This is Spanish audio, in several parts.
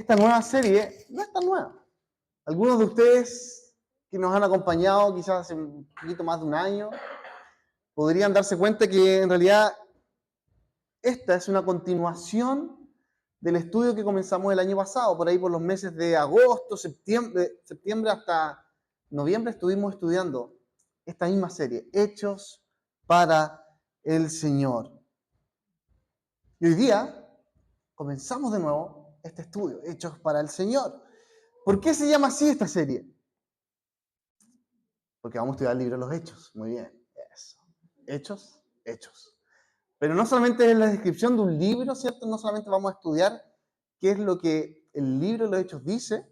esta nueva serie no es tan nueva. Algunos de ustedes que nos han acompañado quizás hace un poquito más de un año, podrían darse cuenta que en realidad esta es una continuación del estudio que comenzamos el año pasado, por ahí por los meses de agosto, septiembre hasta noviembre estuvimos estudiando esta misma serie, Hechos para el Señor. Y hoy día comenzamos de nuevo este estudio, Hechos para el Señor. ¿Por qué se llama así esta serie? Porque vamos a estudiar el libro de los Hechos. Muy bien, eso. Hechos, Hechos. Pero no solamente es la descripción de un libro, ¿cierto? No solamente vamos a estudiar qué es lo que el libro de los Hechos dice,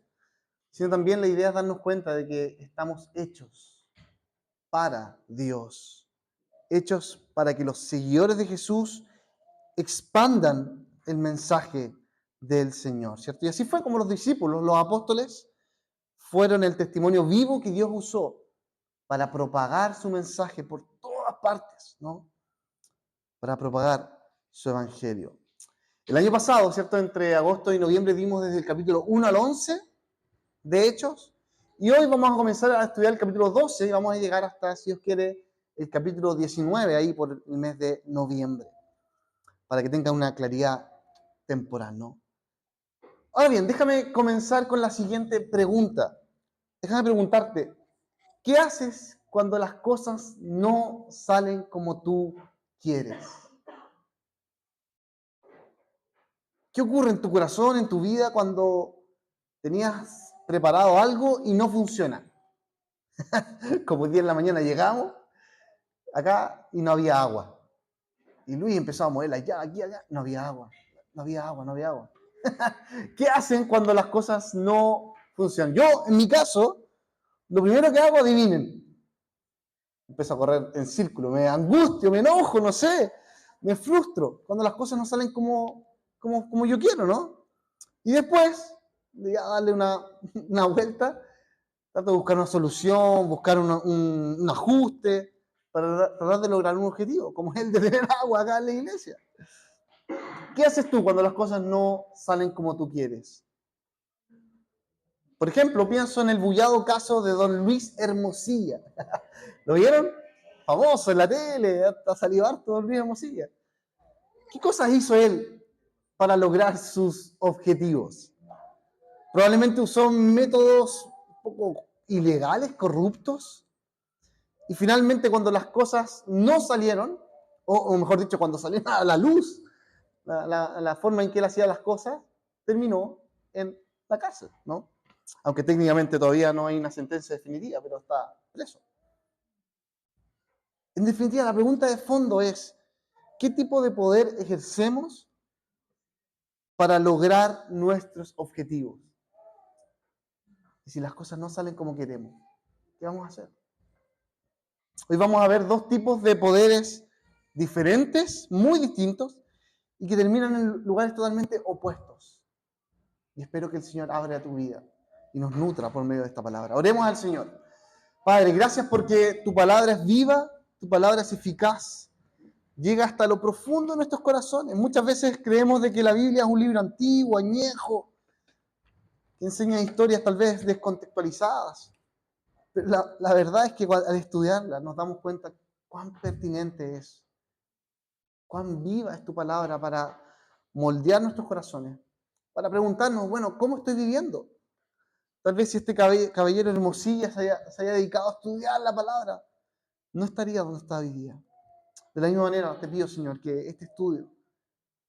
sino también la idea es darnos cuenta de que estamos hechos para Dios. Hechos para que los seguidores de Jesús expandan el mensaje del Señor, ¿cierto? Y así fue como los discípulos, los apóstoles, fueron el testimonio vivo que Dios usó para propagar su mensaje por todas partes, ¿no? Para propagar su evangelio. El año pasado, ¿cierto? Entre agosto y noviembre dimos desde el capítulo 1 al 11 de Hechos, y hoy vamos a comenzar a estudiar el capítulo 12 y vamos a llegar hasta, si Dios quiere, el capítulo 19, ahí por el mes de noviembre, para que tenga una claridad temporal, ¿no? Ahora bien, déjame comenzar con la siguiente pregunta. Déjame preguntarte, ¿qué haces cuando las cosas no salen como tú quieres? ¿Qué ocurre en tu corazón, en tu vida, cuando tenías preparado algo y no funciona? Como el día en la mañana llegamos acá y no había agua. Y Luis empezó a moverla allá, aquí, allá. No había agua, no había agua, no había agua. ¿Qué hacen cuando las cosas no funcionan? Yo, en mi caso, lo primero que hago, adivinen. Empiezo a correr en círculo, me angustio, me enojo, no sé, me frustro cuando las cosas no salen como yo quiero, ¿no? Y después de ya darle una vuelta, trato de buscar una solución, buscar un ajuste para tratar de lograr un objetivo, como el de tener agua acá en la iglesia. ¿Qué haces tú cuando las cosas no salen como tú quieres? Por ejemplo, pienso en el bullado caso de don Luis Hermosilla. ¿Lo vieron? Famoso en la tele, ha salido harto don Luis Hermosilla. ¿Qué cosas hizo él para lograr sus objetivos? Probablemente usó métodos un poco ilegales, corruptos, y finalmente cuando las cosas no salieron, o mejor dicho, cuando salieron a la luz, la forma en que él hacía las cosas, terminó en la cárcel, ¿no? Aunque técnicamente todavía no hay una sentencia definitiva, pero está preso. En definitiva, la pregunta de fondo es, ¿qué tipo de poder ejercemos para lograr nuestros objetivos? Y si las cosas no salen como queremos, ¿qué vamos a hacer? Hoy vamos a ver dos tipos de poderes diferentes, muy distintos, y que terminan en lugares totalmente opuestos. Y espero que el Señor abra tu vida y nos nutra por medio de esta palabra. Oremos al Señor. Padre, gracias porque tu palabra es viva, tu palabra es eficaz, llega hasta lo profundo de nuestros corazones. Muchas veces creemos de que la Biblia es un libro antiguo, añejo, que enseña historias tal vez descontextualizadas. Pero la verdad es que al estudiarla nos damos cuenta cuán pertinente es, cuán viva es tu palabra para moldear nuestros corazones, para preguntarnos, bueno, ¿cómo estoy viviendo? Tal vez si este caballero Hermosilla se haya dedicado a estudiar la palabra, no estaría donde está hoy día. De la misma manera, te pido, Señor, que este estudio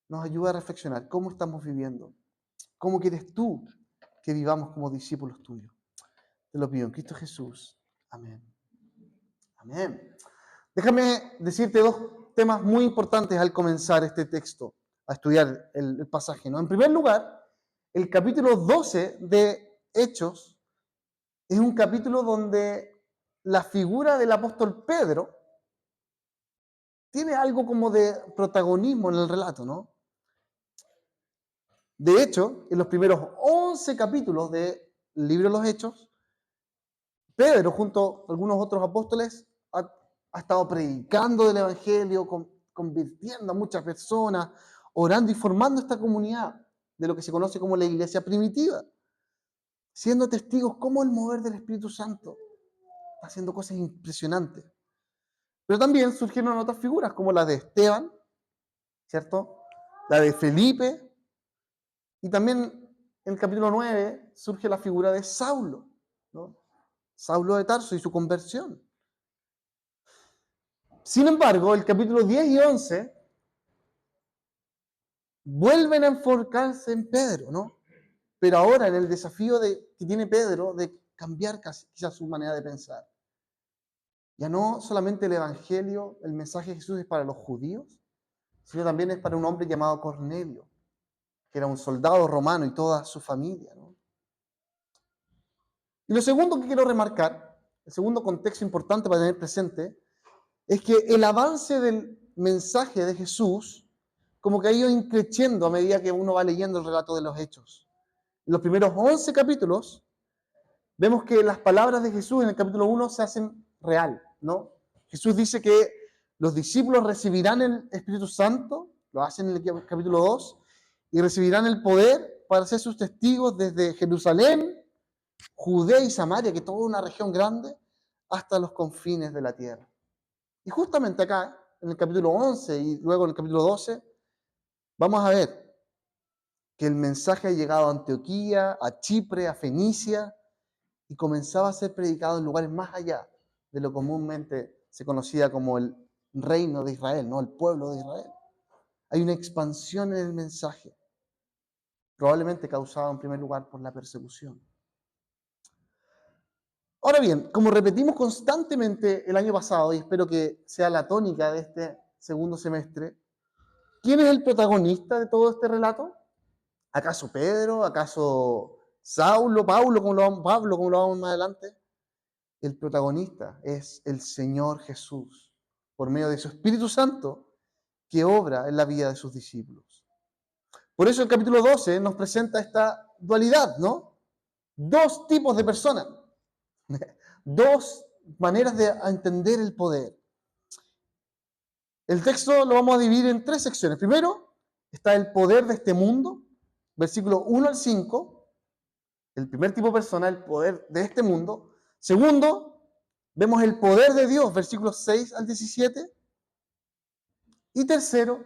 nos ayude a reflexionar cómo estamos viviendo, cómo quieres tú que vivamos como discípulos tuyos. Te lo pido en Cristo Jesús. Amén. Amén. Déjame decirte dos temas muy importantes al comenzar este texto, a estudiar el pasaje, ¿no? En primer lugar, el capítulo 12 de Hechos es un capítulo donde la figura del apóstol Pedro tiene algo como de protagonismo en el relato, ¿no? De hecho, en los primeros 11 capítulos del libro de los Hechos, Pedro, junto a algunos otros apóstoles, ha estado predicando del Evangelio, convirtiendo a muchas personas, orando y formando esta comunidad de lo que se conoce como la iglesia primitiva, siendo testigos cómo el mover del Espíritu Santo está haciendo cosas impresionantes. Pero también surgieron otras figuras, como la de Esteban, ¿cierto? La de Felipe, y también en el capítulo 9 surge la figura de Saulo, ¿no? Saulo de Tarso y su conversión. Sin embargo, el capítulo 10 y 11 vuelven a enfocarse en Pedro, ¿no? Pero ahora en el desafío que tiene Pedro de cambiar quizás su manera de pensar. Ya no solamente el evangelio, el mensaje de Jesús es para los judíos, sino también es para un hombre llamado Cornelio, que era un soldado romano y toda su familia, ¿no? Y lo segundo que quiero remarcar, el segundo contexto importante para tener presente, es que el avance del mensaje de Jesús como que ha ido increciendo a medida que uno va leyendo el relato de los hechos. En los primeros 11 capítulos vemos que las palabras de Jesús en el capítulo 1 se hacen real, ¿no? Jesús dice que los discípulos recibirán el Espíritu Santo, lo hacen en el capítulo 2, y recibirán el poder para ser sus testigos desde Jerusalén, Judea y Samaria, que es toda una región grande, hasta los confines de la tierra. Y justamente acá, en el capítulo 11 y luego en el capítulo 12, vamos a ver que el mensaje ha llegado a Antioquía, a Chipre, a Fenicia, y comenzaba a ser predicado en lugares más allá de lo comúnmente se conocía como el reino de Israel, ¿no? El pueblo de Israel. Hay una expansión en el mensaje, probablemente causada en primer lugar por la persecución. Ahora bien, como repetimos constantemente el año pasado, y espero que sea la tónica de este segundo semestre, ¿quién es el protagonista de todo este relato? ¿Acaso Pedro? ¿Acaso Saulo? ¿Pablo? Pablo, como lo vamos más adelante? El protagonista es el Señor Jesús, por medio de su Espíritu Santo, que obra en la vida de sus discípulos. Por eso el capítulo 12 nos presenta esta dualidad, ¿no? Dos tipos de personas, dos maneras de entender el poder. El texto lo vamos a dividir en tres secciones. Primero está el poder de este mundo, versículos 1 al 5, el primer tipo de persona, el poder de este mundo. Segundo, vemos el poder de Dios, versículos 6 al 17. Y tercero,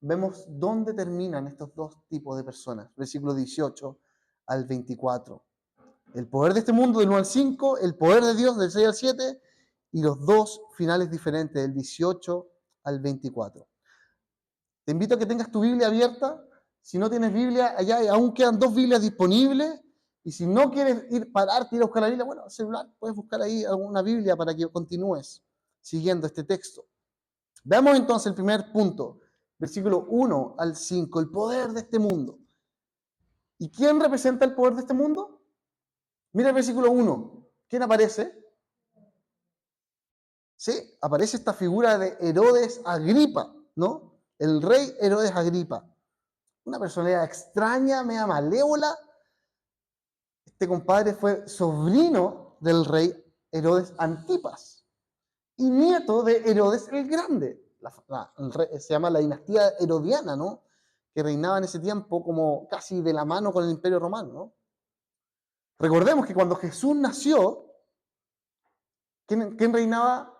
vemos dónde terminan estos dos tipos de personas, versículos 18 al 24. El poder de este mundo del 1 al 5, el poder de Dios del 6 al 7 y los dos finales diferentes del 18 al 24. Te invito a que tengas tu Biblia abierta. Si no tienes Biblia, allá aún quedan dos Biblias disponibles. Y si no quieres pararte, ir a buscar la Biblia, bueno, el celular, puedes buscar ahí alguna Biblia para que continúes siguiendo este texto. Veamos entonces el primer punto, versículo 1 al 5, el poder de este mundo. ¿Y quién representa el poder de este mundo? Mira el versículo 1. ¿Quién aparece? Sí, aparece esta figura de Herodes Agripa, ¿no? El rey Herodes Agripa. Una personalidad extraña, media malévola. Este compadre fue sobrino del rey Herodes Antipas y nieto de Herodes el Grande. Se llama la dinastía herodiana, ¿no? Que reinaba en ese tiempo como casi de la mano con el Imperio Romano, ¿no? Recordemos que cuando Jesús nació, ¿quién reinaba?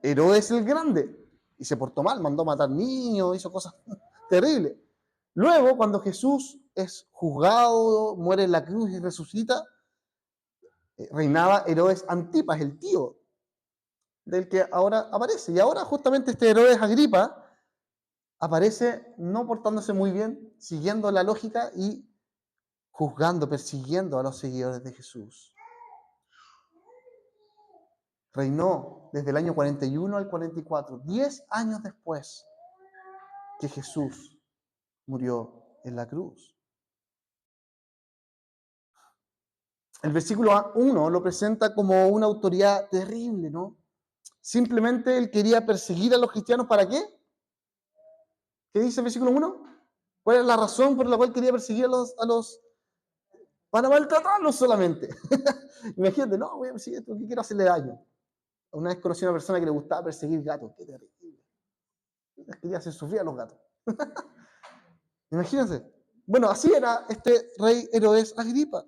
Herodes el Grande. Y se portó mal, mandó matar niños, hizo cosas terribles. Luego, cuando Jesús es juzgado, muere en la cruz y resucita, reinaba Herodes Antipas, el tío del que ahora aparece. Y ahora justamente este Herodes Agripa aparece no portándose muy bien, siguiendo la lógica y juzgando, persiguiendo a los seguidores de Jesús. Reinó desde el año 41 al 44, 10 años después que Jesús murió en la cruz. El versículo 1 lo presenta como una autoridad terrible, ¿no? Simplemente él quería perseguir a los cristianos, ¿para qué? ¿Qué dice el versículo 1? ¿Cuál es la razón por la cual quería perseguir a los para maltratarlos solamente? Imagínate, no, voy a perseguir porque quiero hacerle daño. Una vez conocí a una persona que le gustaba perseguir gatos. Qué terrible. Quería hacer sufrir a los gatos. Imagínense. Bueno, así era este rey Herodes Agripa.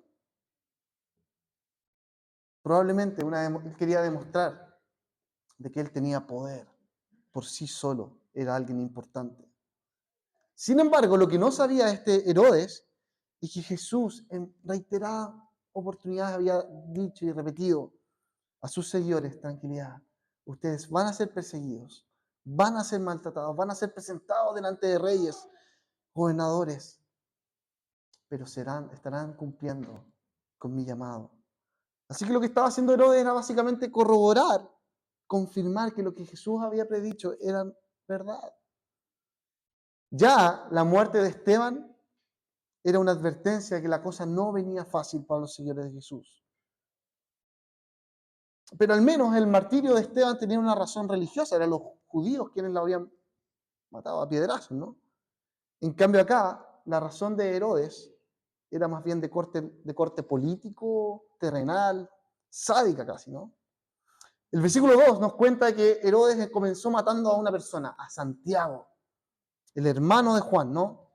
Probablemente él quería demostrar de que él tenía poder por sí solo, era alguien importante. Sin embargo, lo que no sabía este Herodes es que Jesús en reiteradas oportunidades había dicho y repetido a sus seguidores: tranquilidad, ustedes van a ser perseguidos, van a ser maltratados, van a ser presentados delante de reyes, gobernadores, pero estarán cumpliendo con mi llamado. Así que lo que estaba haciendo Herodes era básicamente corroborar, confirmar que lo que Jesús había predicho era verdad. Ya la muerte de Esteban era una advertencia de que la cosa no venía fácil para los seguidores de Jesús. Pero al menos el martirio de Esteban tenía una razón religiosa, eran los judíos quienes lo habían matado a piedrazos, ¿no? En cambio acá, la razón de Herodes era más bien de corte político, terrenal, sádica casi, ¿no? El versículo 2 nos cuenta que Herodes comenzó matando a una persona, a Santiago, el hermano de Juan, ¿no?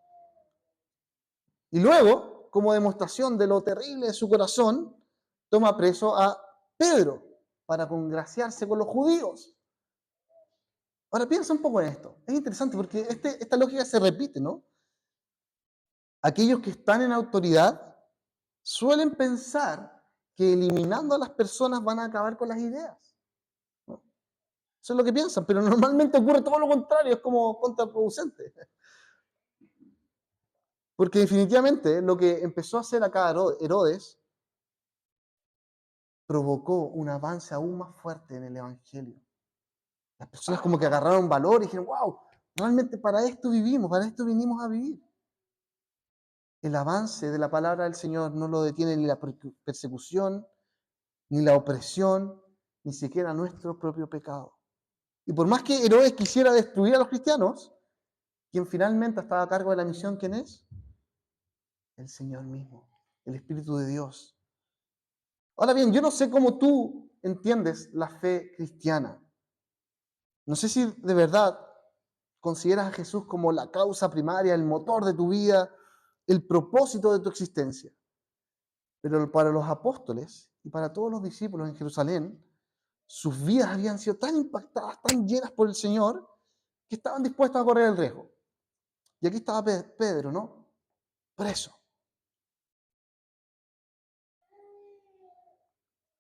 Y luego, como demostración de lo terrible de su corazón, toma preso a Pedro para congraciarse con los judíos. Ahora piensa un poco en esto. Es interesante porque esta lógica se repite, ¿no? Aquellos que están en autoridad suelen pensar que eliminando a las personas van a acabar con las ideas, ¿no? Eso es lo que piensan, pero normalmente ocurre todo lo contrario, es como contraproducente. Porque definitivamente lo que empezó a hacer acá Herodes provocó un avance aún más fuerte en el Evangelio. Las personas como que agarraron valor y dijeron: wow, realmente para esto vivimos, para esto vinimos a vivir. El avance de la palabra del Señor no lo detiene ni la persecución, ni la opresión, ni siquiera nuestro propio pecado. Y por más que Herodes quisiera destruir a los cristianos, quien finalmente estaba a cargo de la misión, ¿quién es? El Señor mismo, el Espíritu de Dios. Ahora bien, yo no sé cómo tú entiendes la fe cristiana. No sé si de verdad consideras a Jesús como la causa primaria, el motor de tu vida, el propósito de tu existencia. Pero para los apóstoles y para todos los discípulos en Jerusalén, sus vidas habían sido tan impactadas, tan llenas por el Señor, que estaban dispuestos a correr el riesgo. Y aquí estaba Pedro, ¿no? Preso.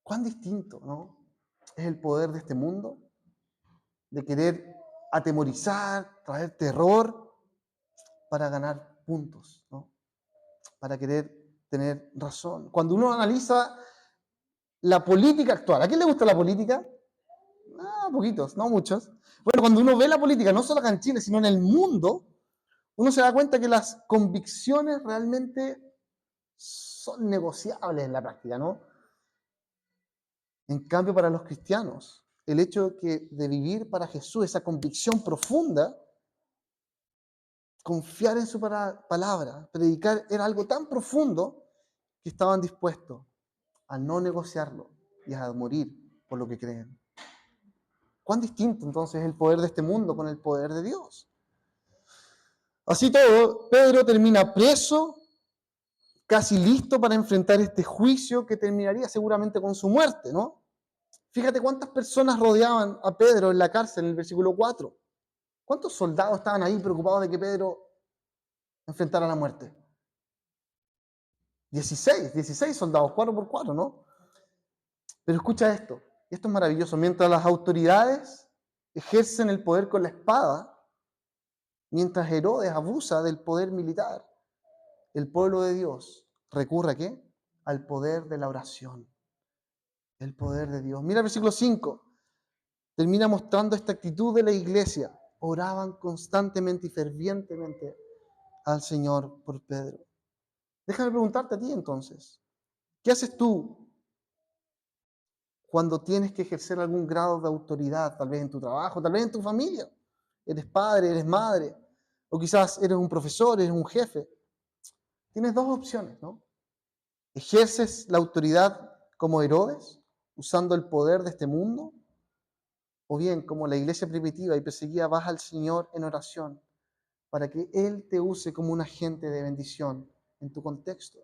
Cuán distinto, ¿no? Es el poder de este mundo, de querer atemorizar, traer terror para ganar puntos, ¿no? Para querer tener razón. Cuando uno analiza la política actual, ¿a quién le gusta la política? Poquitos, no muchos. Bueno, cuando uno ve la política, no solo acá en Chile, sino en el mundo, uno se da cuenta que las convicciones realmente son negociables en la práctica, ¿no? En cambio, para los cristianos, el hecho de vivir para Jesús, esa convicción profunda, confiar en su palabra, predicar, era algo tan profundo que estaban dispuestos a no negociarlo y a morir por lo que creen. ¿Cuán distinto entonces es el poder de este mundo con el poder de Dios? Así todo, Pedro termina preso, casi listo para enfrentar este juicio que terminaría seguramente con su muerte, ¿no? Fíjate cuántas personas rodeaban a Pedro en la cárcel en el versículo 4. ¿Cuántos soldados estaban ahí preocupados de que Pedro enfrentara la muerte? 16 soldados, 4 por 4, ¿no? Pero escucha esto, y esto es maravilloso. Mientras las autoridades ejercen el poder con la espada, mientras Herodes abusa del poder militar, el pueblo de Dios recurre ¿a qué? Al poder de la oración. El poder de Dios. Mira el versículo 5. Termina mostrando esta actitud de la iglesia. Oraban constantemente y fervientemente al Señor por Pedro. Déjame preguntarte a ti entonces. ¿Qué haces tú cuando tienes que ejercer algún grado de autoridad, tal vez en tu trabajo, tal vez en tu familia? Eres padre, eres madre, o quizás eres un profesor, eres un jefe. Tienes dos opciones, ¿no? ¿Ejerces la autoridad como Herodes, usando el poder de este mundo? O bien, como la iglesia primitiva y perseguida, vas al Señor en oración, para que Él te use como un agente de bendición en tu contexto.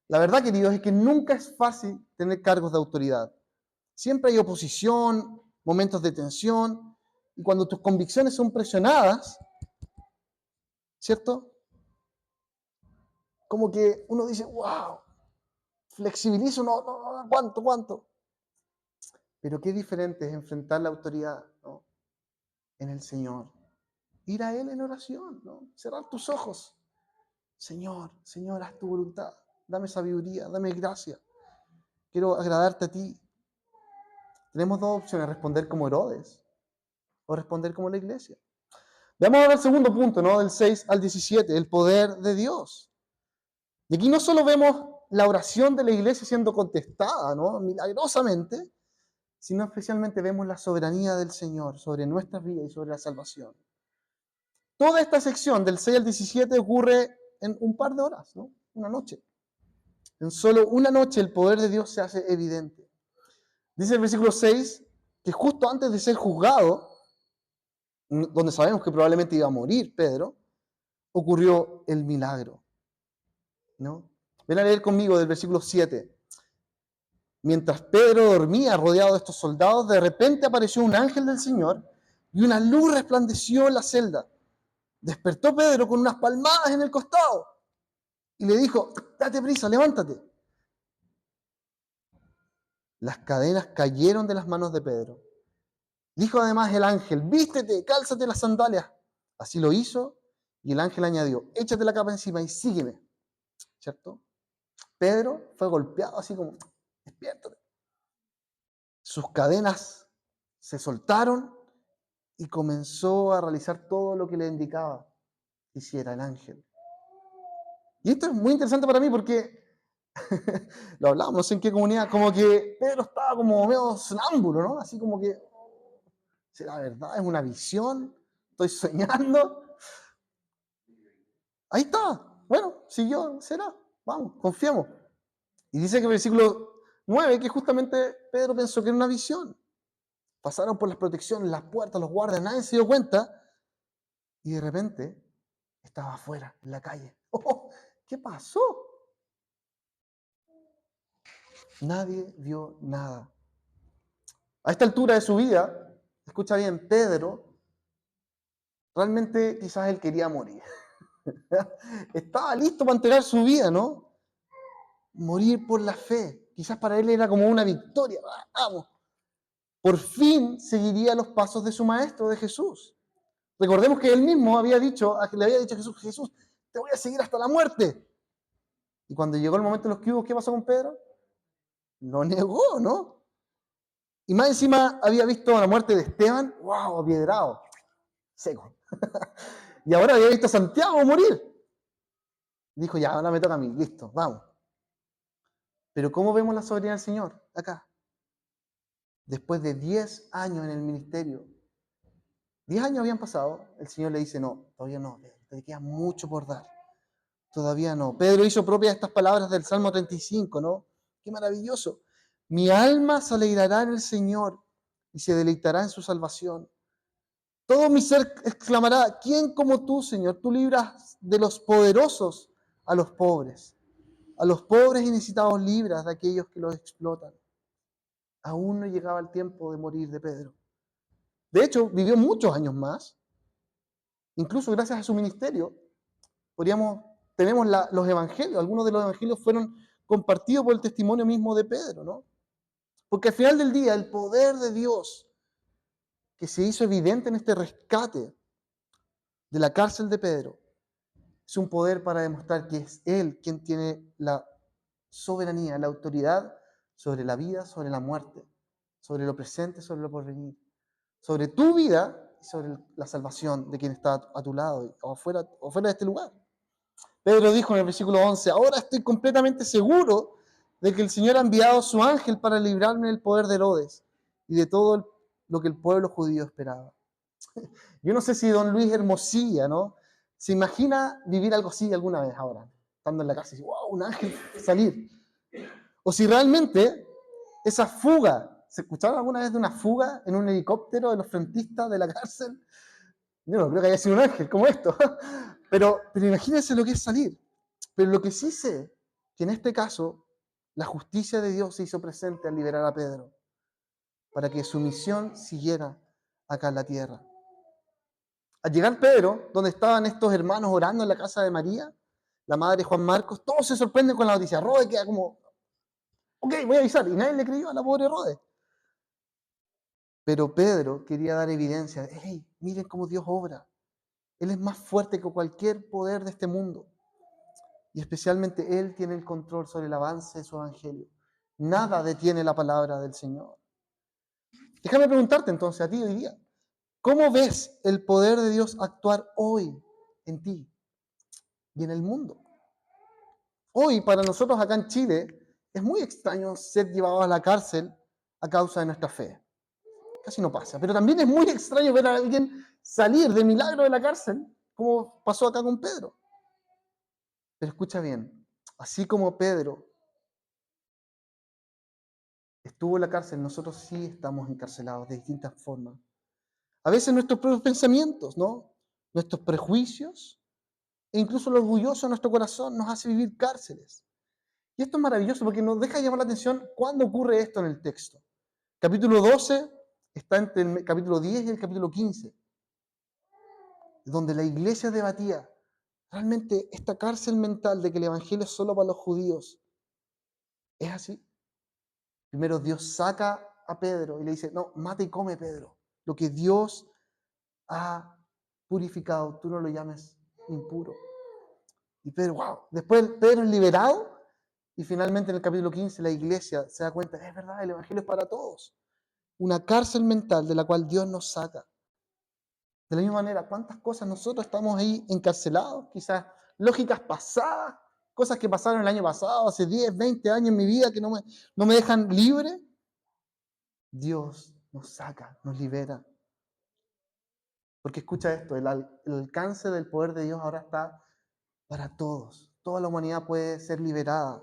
La verdad, queridos, es que nunca es fácil tener cargos de autoridad. Siempre hay oposición, momentos de tensión, y cuando tus convicciones son presionadas, ¿cierto? Como que uno dice, wow, flexibilizo, no, ¿cuánto? Pero qué diferente es enfrentar la autoridad, ¿no? En el Señor. Ir a Él en oración, ¿no? Cerrar tus ojos. Señor, haz tu voluntad. Dame sabiduría, dame gracia. Quiero agradarte a ti. Tenemos dos opciones, responder como Herodes o responder como la iglesia. Veamos ahora el segundo punto, ¿no? Del 6 al 17, el poder de Dios. Y aquí no solo vemos la oración de la iglesia siendo contestada, ¿no? Milagrosamente, sino especialmente vemos la soberanía del Señor sobre nuestras vidas y sobre la salvación. Toda esta sección del 6 al 17 ocurre en un par de horas, ¿no? Una noche. En solo una noche el poder de Dios se hace evidente. Dice el versículo 6 que justo antes de ser juzgado, donde sabemos que probablemente iba a morir Pedro, ocurrió el milagro, ¿no? Ven a leer conmigo del versículo 7. Mientras Pedro dormía rodeado de estos soldados, de repente apareció un ángel del Señor y una luz resplandeció en la celda. Despertó Pedro con unas palmadas en el costado y le dijo, date prisa, levántate. Las cadenas cayeron de las manos de Pedro. Dijo además el ángel, vístete, cálzate las sandalias. Así lo hizo y el ángel añadió, échate la capa encima y sígueme. ¿Cierto? Pedro fue golpeado así como, despiértate. Sus cadenas se soltaron y comenzó a realizar todo lo que le indicaba que hiciera el ángel. Y esto es muy interesante para mí porque lo hablamos, no sé en qué comunidad, como que Pedro estaba como medio sonámbulo, ¿no? Así como que, ¿será verdad? ¿Es una visión? ¿Estoy soñando? Ahí está. Bueno, siguió, será. Vamos, confiamos. Y dice que en el versículo 9 que justamente Pedro pensó que era una visión. Pasaron por las protecciones, las puertas, los guardias, nadie se dio cuenta. Y de repente estaba afuera, en la calle. Oh, ¿qué pasó? Nadie vio nada. A esta altura de su vida, escucha bien, Pedro, realmente quizás él quería morir. Estaba listo para entregar su vida, ¿no? Morir por la fe. Quizás para él era como una victoria. Vamos. Por fin seguiría los pasos de su maestro, de Jesús. Recordemos que él mismo le había dicho a Jesús, Jesús, te voy a seguir hasta la muerte. Y cuando llegó el momento de los cubos, ¿qué pasó con Pedro? Lo negó, ¿no? Y más encima había visto la muerte de Esteban, wow, apiedrado, seco. Y ahora había visto a Santiago morir. Dijo, ya, ahora me toca a mí, listo, vamos. Pero ¿cómo vemos la soberanía del Señor acá? Después de 10 años en el ministerio, 10 años habían pasado, el Señor le dice, no, todavía no, te queda mucho por dar. Todavía no. Pedro hizo propias estas palabras del Salmo 35, ¿no? Qué maravilloso. Mi alma se alegrará en el Señor y se deleitará en su salvación. Todo mi ser exclamará, ¿quién como tú, Señor? Tú libras de los poderosos a los pobres. A los pobres y necesitados libras de aquellos que los explotan. Aún no llegaba el tiempo de morir de Pedro. De hecho, vivió muchos años más. Incluso gracias a su ministerio, tenemos los evangelios. Algunos de los evangelios fueron compartidos por el testimonio mismo de Pedro, ¿no? Porque al final del día, el poder de Dios que se hizo evidente en este rescate de la cárcel de Pedro, es un poder para demostrar que es Él quien tiene la soberanía, la autoridad sobre la vida, sobre la muerte, sobre lo presente, sobre lo porvenir, sobre tu vida y sobre la salvación de quien está a tu lado o fuera de este lugar. Pedro dijo en el versículo 11, ahora estoy completamente seguro de que el Señor ha enviado su ángel para librarme del poder de Herodes y de todo lo que el pueblo judío esperaba. Yo no sé si don Luis Hermosilla, ¿no? ¿Se imagina vivir algo así alguna vez ahora? Estando en la casa y decir, wow, un ángel salir. O si realmente esa fuga, ¿se escucharon alguna vez de una fuga en un helicóptero de los frentistas de la cárcel? Yo no creo que haya sido un ángel como esto. Pero imagínense lo que es salir. Pero lo que sí sé, que en este caso, la justicia de Dios se hizo presente al liberar a Pedro, para que su misión siguiera acá en la tierra. Al llegar Pedro, donde estaban estos hermanos orando en la casa de María, la madre de Juan Marcos, todos se sorprenden con la noticia. Rode queda como, ok, voy a avisar. Y nadie le creyó a la pobre Rode. Pero Pedro quería dar evidencia. Hey, miren cómo Dios obra. Él es más fuerte que cualquier poder de este mundo. Y especialmente Él tiene el control sobre el avance de su evangelio. Nada detiene la palabra del Señor. Déjame preguntarte entonces a ti hoy día. ¿Cómo ves el poder de Dios actuar hoy en ti y en el mundo? Hoy, para nosotros acá en Chile, es muy extraño ser llevados a la cárcel a causa de nuestra fe. Casi no pasa. Pero también es muy extraño ver a alguien salir de milagro de la cárcel, como pasó acá con Pedro. Pero escucha bien, así como Pedro estuvo en la cárcel, nosotros sí estamos encarcelados de distintas formas. A veces nuestros propios pensamientos, ¿no? Nuestros prejuicios e incluso lo orgulloso de nuestro corazón nos hace vivir cárceles. Y esto es maravilloso porque nos deja llamar la atención cuándo ocurre esto en el texto. Capítulo 12 está entre el capítulo 10 y el capítulo 15, donde la iglesia debatía realmente esta cárcel mental de que el evangelio es solo para los judíos. ¿Es así? Primero Dios saca a Pedro y le dice, no, mata y come, Pedro. Lo que Dios ha purificado, tú no lo llames impuro. Y Pedro, wow. Después Pedro es liberado y finalmente en el capítulo 15 la iglesia se da cuenta, es verdad, el evangelio es para todos. Una cárcel mental de la cual Dios nos saca. De la misma manera, ¿cuántas cosas nosotros estamos ahí encarcelados? Quizás lógicas pasadas, cosas que pasaron el año pasado, hace 10, 20 años en mi vida que no me dejan libre. Dios nos saca, nos libera. Porque escucha esto, el alcance del poder de Dios ahora está para todos. Toda la humanidad puede ser liberada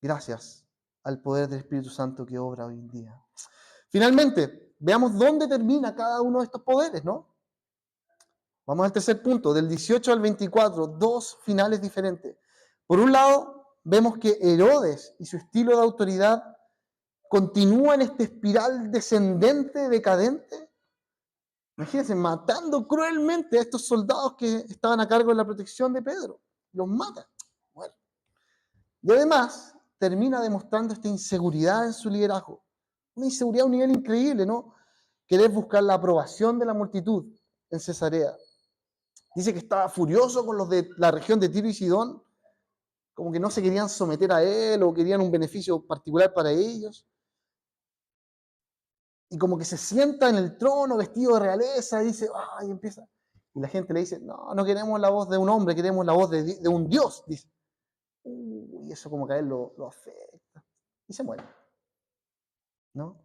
gracias al poder del Espíritu Santo que obra hoy en día. Finalmente, veamos dónde termina cada uno de estos poderes, ¿no? Vamos al tercer punto, del 18 al 24, dos finales diferentes. Por un lado, vemos que Herodes y su estilo de autoridad continúa en esta espiral descendente, decadente. Imagínense, matando cruelmente a estos soldados que estaban a cargo de la protección de Pedro. Los mata. Bueno. Y además, termina demostrando esta inseguridad en su liderazgo. Una inseguridad a un nivel increíble, ¿no? Querer buscar la aprobación de la multitud en Cesarea. Dice que estaba furioso con los de la región de Tiro y Sidón, como que no se querían someter a él o querían un beneficio particular para ellos. Y como que se sienta en el trono vestido de realeza y dice, ¡ay! Empieza. Y la gente le dice, no, no queremos la voz de un hombre, queremos la voz de un Dios, dice. Y eso como que a él lo afecta. Y se muere, ¿no?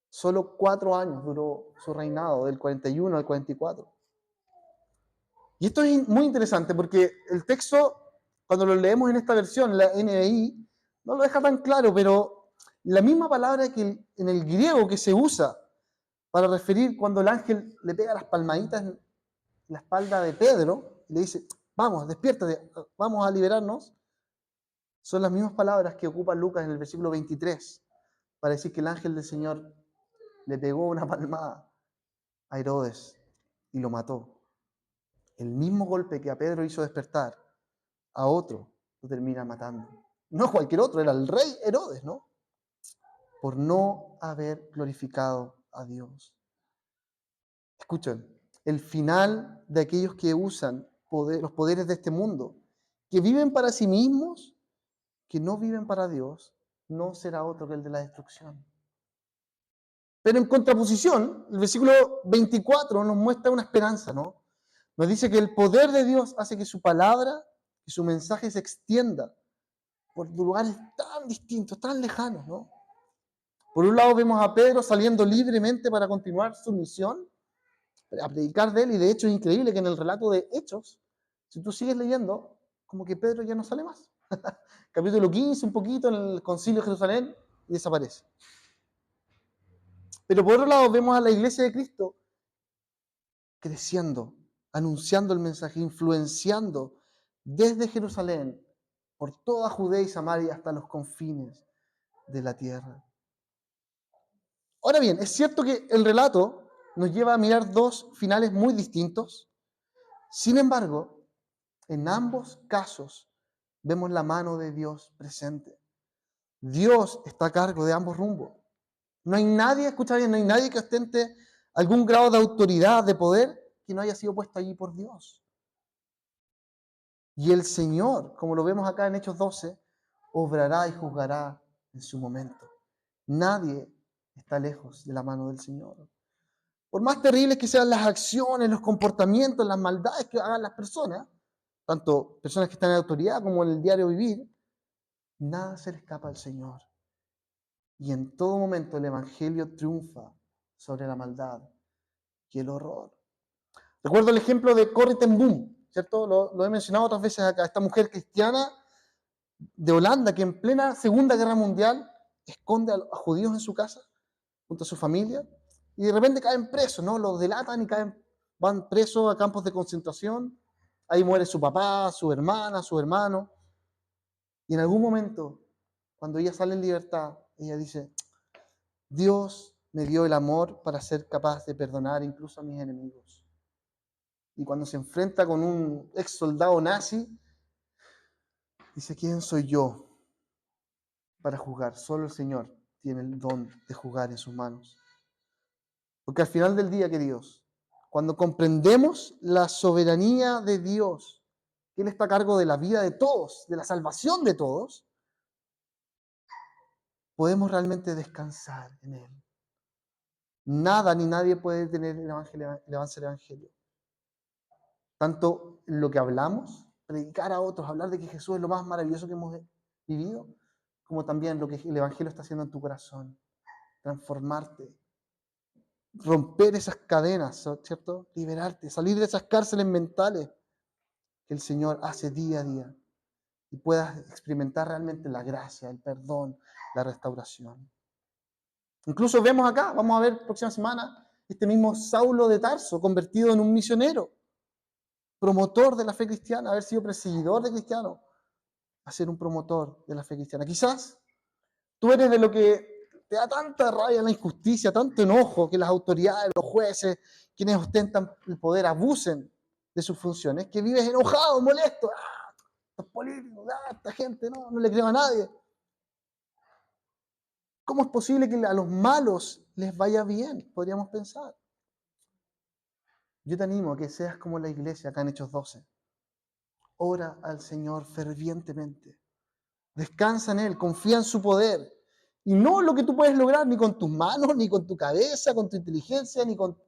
Solo 4 años duró su reinado, del 41 al 44. Y esto es muy interesante porque el texto, cuando lo leemos en esta versión, la NBI, no lo deja tan claro, pero la misma palabra que en el griego que se usa para referir cuando el ángel le pega las palmaditas en la espalda de Pedro y le dice, vamos, despiértate, vamos a liberarnos, son las mismas palabras que ocupa Lucas en el versículo 23 para decir que el ángel del Señor le pegó una palmada a Herodes y lo mató. El mismo golpe que a Pedro hizo despertar, a otro lo termina matando. No a cualquier otro, era el rey Herodes, ¿no? Por no haber glorificado a Dios. Escuchen, el final de aquellos que usan los poderes de este mundo, que viven para sí mismos, que no viven para Dios, no será otro que el de la destrucción. Pero en contraposición, el versículo 24 nos muestra una esperanza, ¿no? Nos dice que el poder de Dios hace que su palabra, que su mensaje se extienda por lugares tan distintos, tan lejanos, ¿no? Por un lado vemos a Pedro saliendo libremente para continuar su misión, a predicar de él, y de hecho es increíble que en el relato de Hechos, si tú sigues leyendo, como que Pedro ya no sale más. Capítulo 15, un poquito, en el concilio de Jerusalén, y desaparece. Pero por otro lado vemos a la iglesia de Cristo creciendo, anunciando el mensaje, influenciando desde Jerusalén por toda Judea y Samaria hasta los confines de la tierra. Ahora bien, es cierto que el relato nos lleva a mirar dos finales muy distintos. Sin embargo, en ambos casos vemos la mano de Dios presente. Dios está a cargo de ambos rumbos. No hay nadie, escucha bien, no hay nadie que ostente algún grado de autoridad, de poder, que no haya sido puesto allí por Dios. Y el Señor, como lo vemos acá en Hechos 12, obrará y juzgará en su momento. Nadie está lejos de la mano del Señor. Por más terribles que sean las acciones, los comportamientos, las maldades que hagan las personas, tanto personas que están en autoridad como en el diario vivir, nada se le escapa al Señor. Y en todo momento el Evangelio triunfa sobre la maldad y el horror. Recuerdo el ejemplo de Corrie ten Boom, ¿cierto? Lo he mencionado otras veces acá. Esta mujer cristiana de Holanda que en plena Segunda Guerra Mundial esconde a judíos en su casa junto a su familia y de repente caen presos, ¿no? Los delatan y van presos a campos de concentración. Ahí muere su papá, su hermana, su hermano. Y en algún momento, cuando ella sale en libertad, ella dice, Dios me dio el amor para ser capaz de perdonar incluso a mis enemigos. Y cuando se enfrenta con un ex soldado nazi, dice, ¿quién soy yo para juzgar? Solo el Señor tiene el don de juzgar en sus manos. Porque al final del día, queridos, cuando comprendemos la soberanía de Dios, que Él está a cargo de la vida de todos, de la salvación de todos, podemos realmente descansar en Él. Nada ni nadie puede detener el avance del Evangelio. Tanto en lo que hablamos, predicar a otros, hablar de que Jesús es lo más maravilloso que hemos vivido, como también lo que el Evangelio está haciendo en tu corazón. Transformarte, romper esas cadenas, ¿cierto? Liberarte, salir de esas cárceles mentales que el Señor hace día a día y puedas experimentar realmente la gracia, el perdón, la restauración. Incluso vemos acá, vamos a ver próxima semana, este mismo Saulo de Tarso convertido en un misionero, promotor de la fe cristiana, haber sido perseguidor de cristianos, a ser un promotor de la fe cristiana. Quizás tú eres de lo que te da tanta rabia la injusticia, tanto enojo que las autoridades, los jueces, quienes ostentan el poder, abusen de sus funciones, que vives enojado, molesto. Estos políticos, esta gente, no le creo a nadie. ¿Cómo es posible que a los malos les vaya bien? Podríamos pensar. Yo te animo a que seas como la iglesia acá en Hechos 12. Ora al Señor fervientemente. Descansa en Él, confía en su poder. Y no lo que tú puedes lograr ni con tus manos, ni con tu cabeza, con tu inteligencia, ni con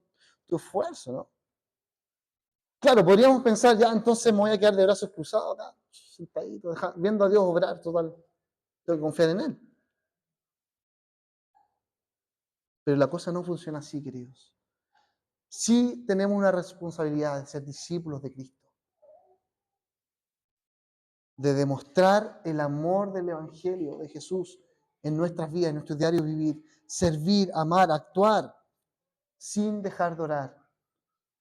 tu esfuerzo, ¿no? Claro, podríamos pensar, ya entonces me voy a quedar de brazos cruzados acá, sentadito, viendo a Dios obrar, total. Tengo que confiar en Él. Pero la cosa no funciona así, queridos. Sí tenemos una responsabilidad de ser discípulos de Cristo, de demostrar el amor del Evangelio de Jesús en nuestras vidas, en nuestro diario vivir, servir, amar, actuar, sin dejar de orar.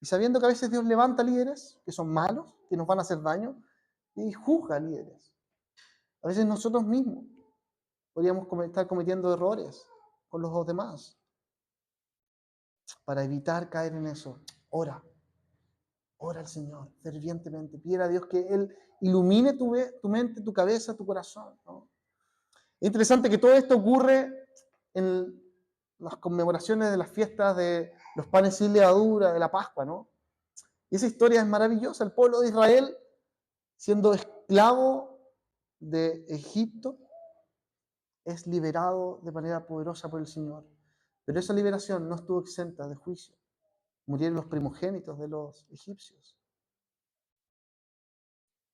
Y sabiendo que a veces Dios levanta líderes que son malos, que nos van a hacer daño, y juzga líderes. A veces nosotros mismos podríamos estar cometiendo errores con los demás. Para evitar caer en eso, ora al Señor fervientemente. Pide a Dios que Él ilumine tu mente, tu cabeza, tu corazón, ¿no? Es interesante que todo esto ocurre en las conmemoraciones de las fiestas de los panes sin levadura, de la Pascua, ¿no? Y esa historia es maravillosa. El pueblo de Israel, siendo esclavo de Egipto, es liberado de manera poderosa por el Señor. Pero esa liberación no estuvo exenta de juicio. Murieron los primogénitos de los egipcios.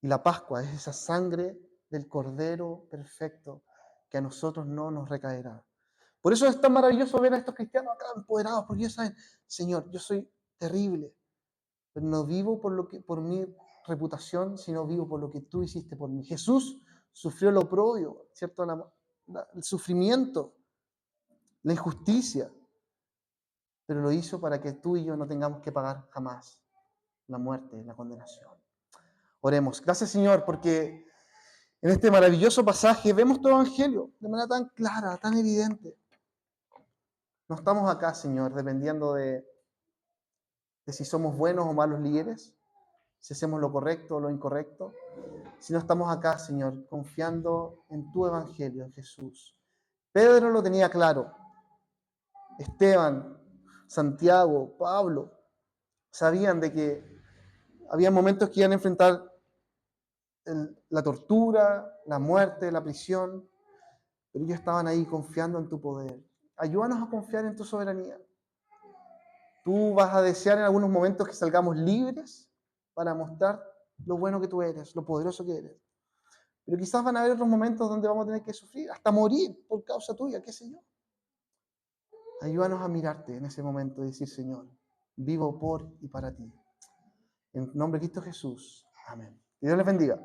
Y la Pascua es esa sangre del Cordero perfecto que a nosotros no nos recaerá. Por eso es tan maravilloso ver a estos cristianos acá empoderados, porque ellos saben, Señor, yo soy terrible, pero no vivo por mi reputación, sino vivo por lo que tú hiciste por mí. Jesús sufrió el oprobio, ¿cierto? El sufrimiento, la injusticia, pero lo hizo para que tú y yo no tengamos que pagar jamás la muerte, la condenación. Oremos. Gracias, Señor, porque en este maravilloso pasaje vemos tu evangelio de manera tan clara, tan evidente. No estamos acá, Señor, dependiendo de si somos buenos o malos líderes, si hacemos lo correcto o lo incorrecto, sino estamos acá, Señor, confiando en tu evangelio, en Jesús. Pedro lo tenía claro. Esteban, Santiago, Pablo, sabían de que había momentos que iban a enfrentar la tortura, la muerte, la prisión, pero ellos estaban ahí confiando en tu poder. Ayúdanos a confiar en tu soberanía. Tú vas a desear en algunos momentos que salgamos libres para mostrar lo bueno que tú eres, lo poderoso que eres. Pero quizás van a haber otros momentos donde vamos a tener que sufrir, hasta morir por causa tuya, qué sé yo. Ayúdanos a mirarte en ese momento y decir, Señor, vivo por y para ti. En nombre de Cristo Jesús. Amén. Que Dios les bendiga.